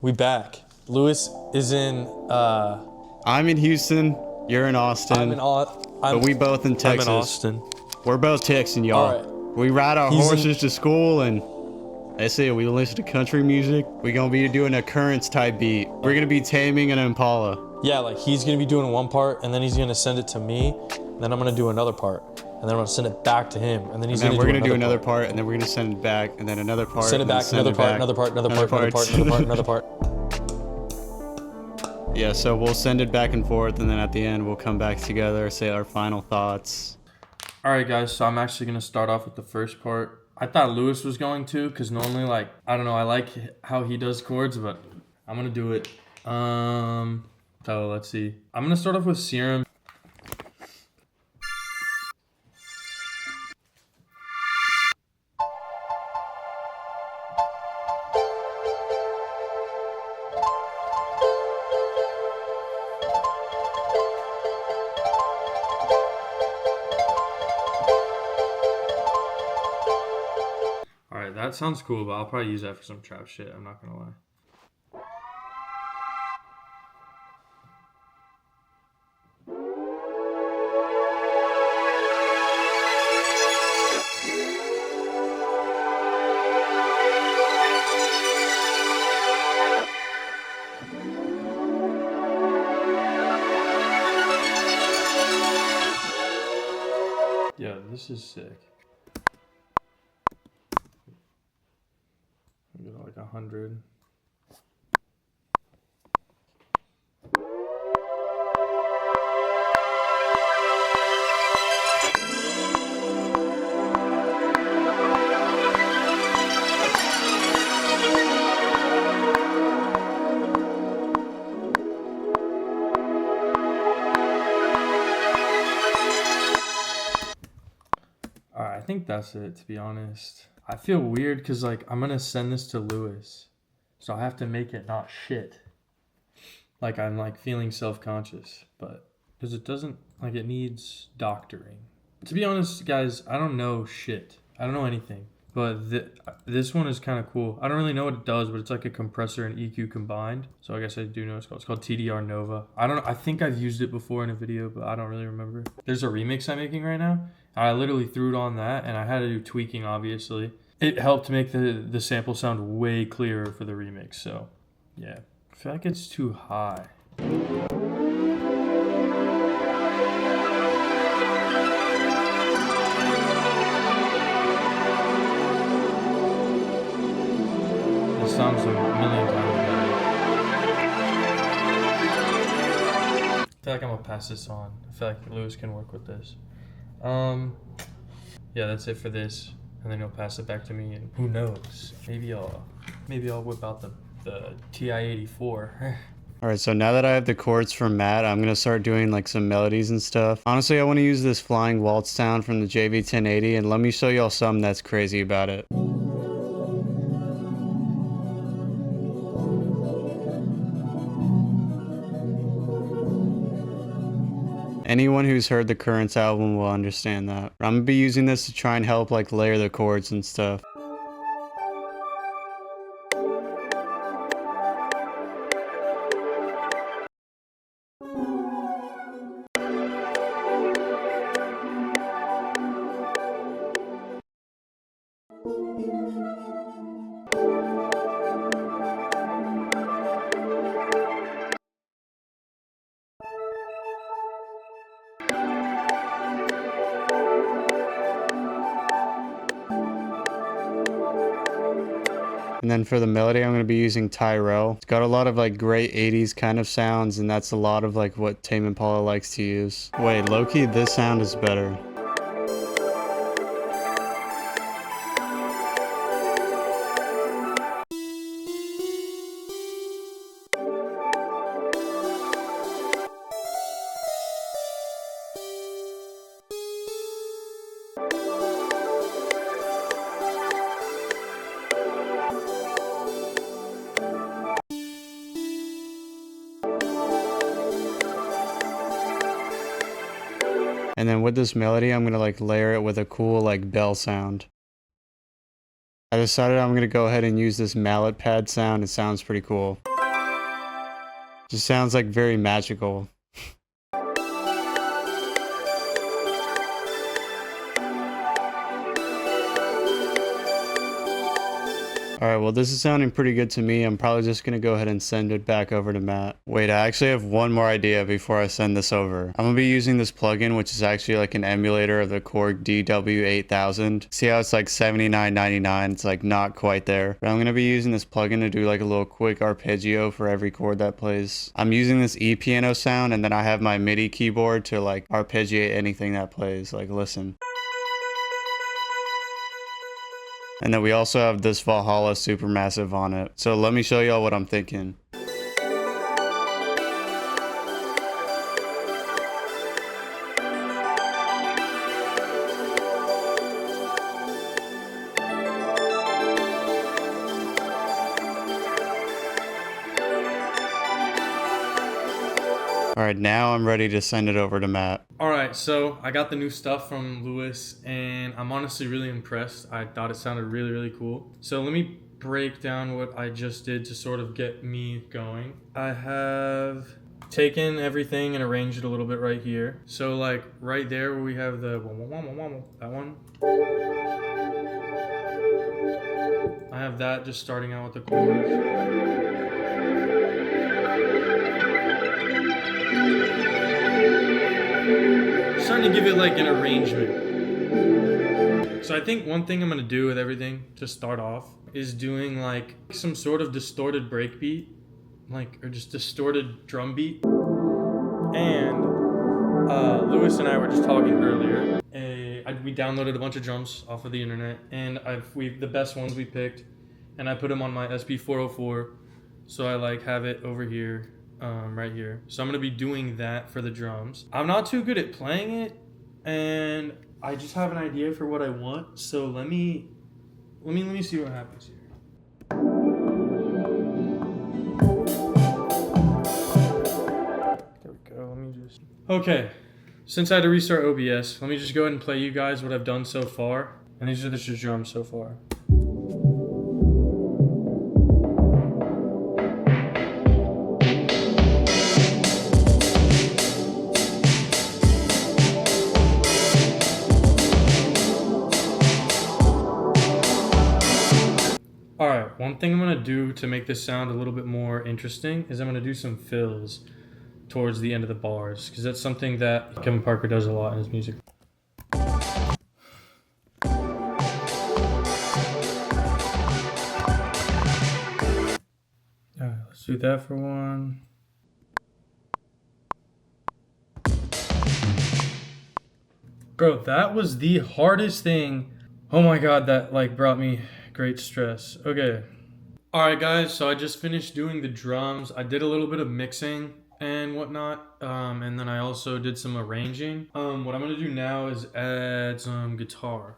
We back. Lewis is in, I'm in Houston. You're in Austin. But we both in Texas. I'm in Austin. We're both Texan, y'all. All right. We ride our horses to school and that's it. We listen to country music. We're going to be doing a 𝗙ance type beat. We're going to be taming an impala. Yeah, like he's going to be doing one part and then he's going to send it to me. And then I'm going to do another part. And then I'm going to send it back to him. And then he's going to do another part. And then we're going to send it back. And then another part. Send it back, another part, another part, another part, another part, another part, another part. Yeah, so we'll send it back and forth, and then at the end we'll come back together, say our final thoughts. All right, guys, so I'm actually going to start off with the first part. I thought Lewis was going to, because normally, like, I don't know, I like how he does chords, but I'm going to do it. So let's see. I'm going to start off with 𝗙𝗲𝗺. That sounds cool, but I'll probably use that for some trap shit. I'm not gonna lie. Yeah, this is sick. Like 100. Alright, I think that's it, to be honest. I feel weird because, like, I'm going to send this to Lewis. So I have to make it not shit. Like, I'm, like, feeling self-conscious. But, because it doesn't, like, it needs doctoring. To be honest, guys, I don't know shit. I don't know anything. But this one is kind of cool. I don't really know what it does, but it's like a compressor and EQ combined. So I guess I do know what it's called. It's called TDR Nova. I think I've used it before in a video, but I don't really remember. There's a remix I'm making right now. I literally threw it on that, and I had to do tweaking, obviously. It helped make the sample sound way clearer for the remix, so yeah. I feel like it's too high. This sounds a million times better. I feel like I'm gonna pass this on. I feel like Lewis can work with this. Yeah, that's it for this. And then he'll pass it back to me, and who knows? Maybe I'll whip out the TI-84. Alright, so now that I have the chords from Matt, I'm gonna start doing like some melodies and stuff. Honestly, I want to use this flying waltz sound from the JV1080, and let me show y'all something that's crazy about it. Anyone who's heard the 𝗙ance album will understand that. I'm gonna be using this to try and help like layer the chords and stuff. And then for the melody, I'm going to be using 𝗙𝗵𝗺. It's got a lot of like great 80s kind of sounds, and that's a lot of like what Tamed An Imapala likes to use. Wait, low-key, this sound is better. And then with this melody, I'm gonna like layer it with a cool like bell sound. I decided I'm gonna go ahead and use this mallet pad sound. It sounds pretty cool. Just sounds like very magical. Alright, well this is sounding pretty good to me. I'm probably just gonna go ahead and send it back over to Matt. Wait, I actually have one more idea before I send this over. I'm gonna be using this plugin, which is actually like an emulator of the Korg DW8000. See how it's like $79.99? It's like not quite there. But I'm gonna be using this plugin to do like a little quick arpeggio for every chord that plays. I'm using this E-piano sound, and then I have my MIDI keyboard to like arpeggiate anything that plays. Like listen. And then we also have this 𝗙𝗺 Supermassive on it. So let me show y'all what I'm thinking. Alright, now I'm ready to send it over to Matt. Alright, so I got the new stuff from 𝗧𝗲, and I'm honestly really impressed. I thought it sounded really, really cool. So let me break down what I just did to sort of get me going. I have taken everything and arranged it a little bit right here. So like right there where we have the that one. I have that just starting out with the chords. Starting to give it like an arrangement. So I think one thing I'm gonna do with everything to start off is doing like some sort of distorted breakbeat, like, or just distorted drum beat. And 𝗧𝗲 and I were just talking earlier. We downloaded a bunch of drums off of the internet, and the best ones we picked, and I put them on my 𝗙𝗵404. So I like have it over here. Right here. So I'm gonna be doing that for the drums. I'm not too good at playing it, and I just have an idea for what I want. So let me see what happens here. There we go. Let me just. Okay. Since I had to restart OBS, let me just go ahead and play you guys what I've done so far. And these are just drums so far. Alright, one thing I'm going to do to make this sound a little bit more interesting is I'm going to do some fills towards the end of the bars, because that's something that Kevin Parker does a lot in his music. Alright, let's do that for one. Bro, that was the hardest thing. Oh my god, that like brought me great stress. Okay. Alright guys, so I just finished doing the drums. I did a little bit of mixing and whatnot. And then I also did some arranging. What I'm gonna do now is add some guitar.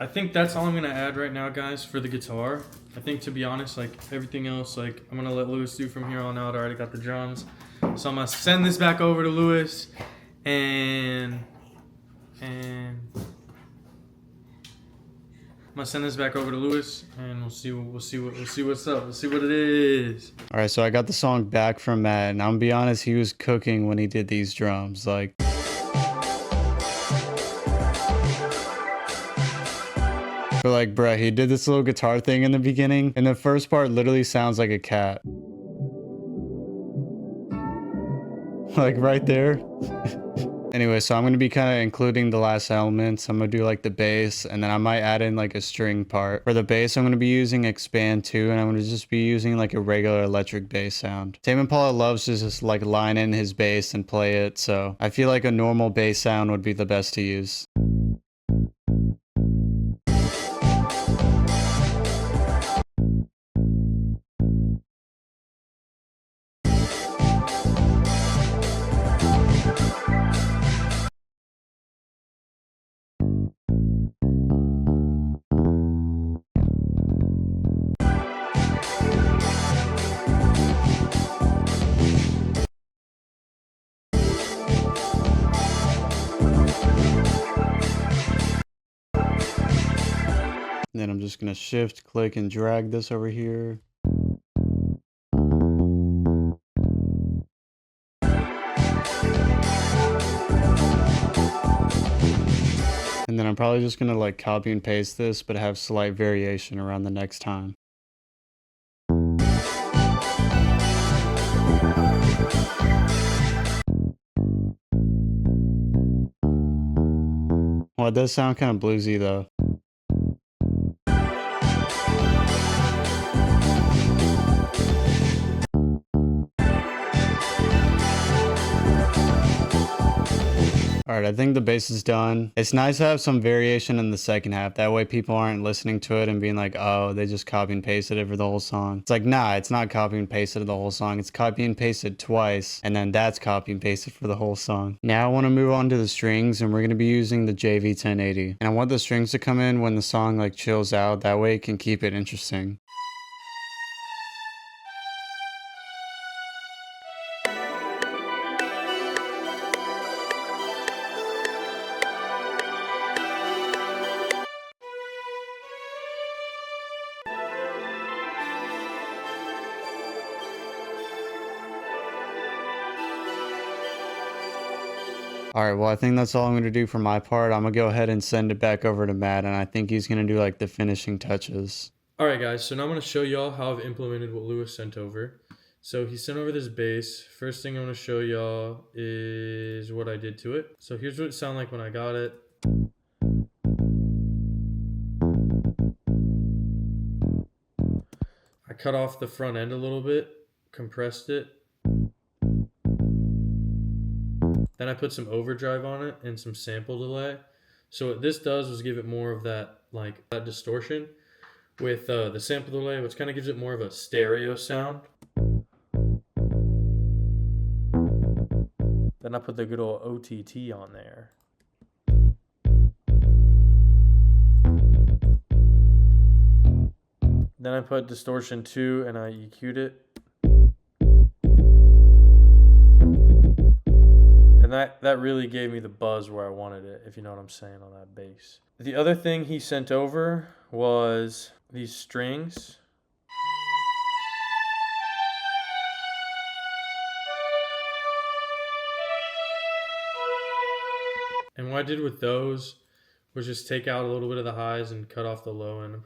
I think that's all I'm gonna add right now, guys, for the guitar. I think, to be honest, like everything else, like I'm gonna let 𝗧𝗲 do from here on out. I already got the drums, so I'm gonna send this back over to 𝗧𝗲, and I'm gonna send this back over to 𝗧𝗲, and we'll see what's up. We'll see what it is. All right, so I got the song back from Matt, and I'm gonna be honest, he was cooking when he did these drums, like. But like, bruh, he did this little guitar thing in the beginning, and the first part literally sounds like a cat. Like right there. Anyway, so I'm going to be kind of including the last elements. I'm going to do like the bass, and then I might add in like a string part. For the bass, I'm going to be using Expand 2, and I'm going to just be using like a regular electric bass sound. Tamed An Imapala loves to just like line in his bass and play it, so I feel like a normal bass sound would be the best to use. Then I'm just gonna shift, click, and drag this over here. And then I'm probably just gonna like copy and paste this, but have slight variation around the next time. Well, it does sound kind of bluesy though. Alright, I think the bass is done. It's nice to have some variation in the second half. That way people aren't listening to it and being like, oh, they just copy and pasted it for the whole song. It's like, nah, it's not copy and pasted the whole song. It's copy and pasted twice, and then that's copy and pasted for the whole song. Now I want to move on to the strings, and we're going to be using the 𝗙𝗲1080. And I want the strings to come in when the song like chills out. That way it can keep it interesting. Alright, well I think that's all I'm going to do for my part. I'm going to go ahead and send it back over to Matt, and I think he's going to do like the finishing touches. Alright guys, so now I'm going to show y'all how I've implemented what Lewis sent over. So he sent over this bass. First thing I'm going to show y'all is what I did to it. So here's what it sounded like when I got it. I cut off the front end a little bit, compressed it. Then I put some overdrive on it and some sample delay. So what this does is give it more of that that distortion with the sample delay, which kind of gives it more of a stereo sound. Then I put the good old OTT on there. Then I put distortion 2 and I EQ'd it. And that really gave me the buzz where I wanted it, if you know what I'm saying, on that bass. The other thing he sent over was these strings. And what I did with those was just take out a little bit of the highs and cut off the low end.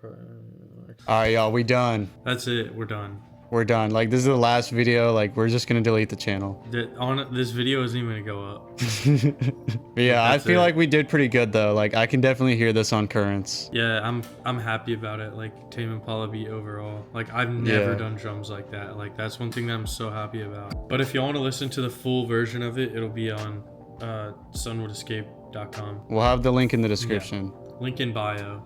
Alright, y'all, we done. That's it. We're done. We're done. Like, this is the last video. Like, we're just gonna delete the channel. This video isn't even gonna go up. Yeah, I feel like we did pretty good though. Like, I can definitely hear this on currents. Yeah, I'm happy about it. Like, Tamed An Imapala beat overall. Like, I've never done drums like that. Like, that's one thing that I'm so happy about. But if you want to listen to the full version of it, it'll be on 𝗧𝗲𝗺.com. We'll have the link in the description. Yeah. Link in bio.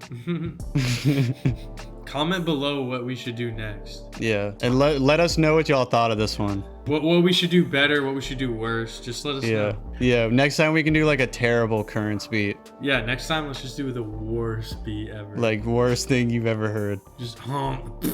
Comment below what we should do next. Yeah, and let us know what y'all thought of this one. What we should do better, what we should do worse. Just let us know. Yeah, next time we can do like a terrible currents beat. Yeah, next time let's just do the worst beat ever. Like, worst thing you've ever heard. Just honk.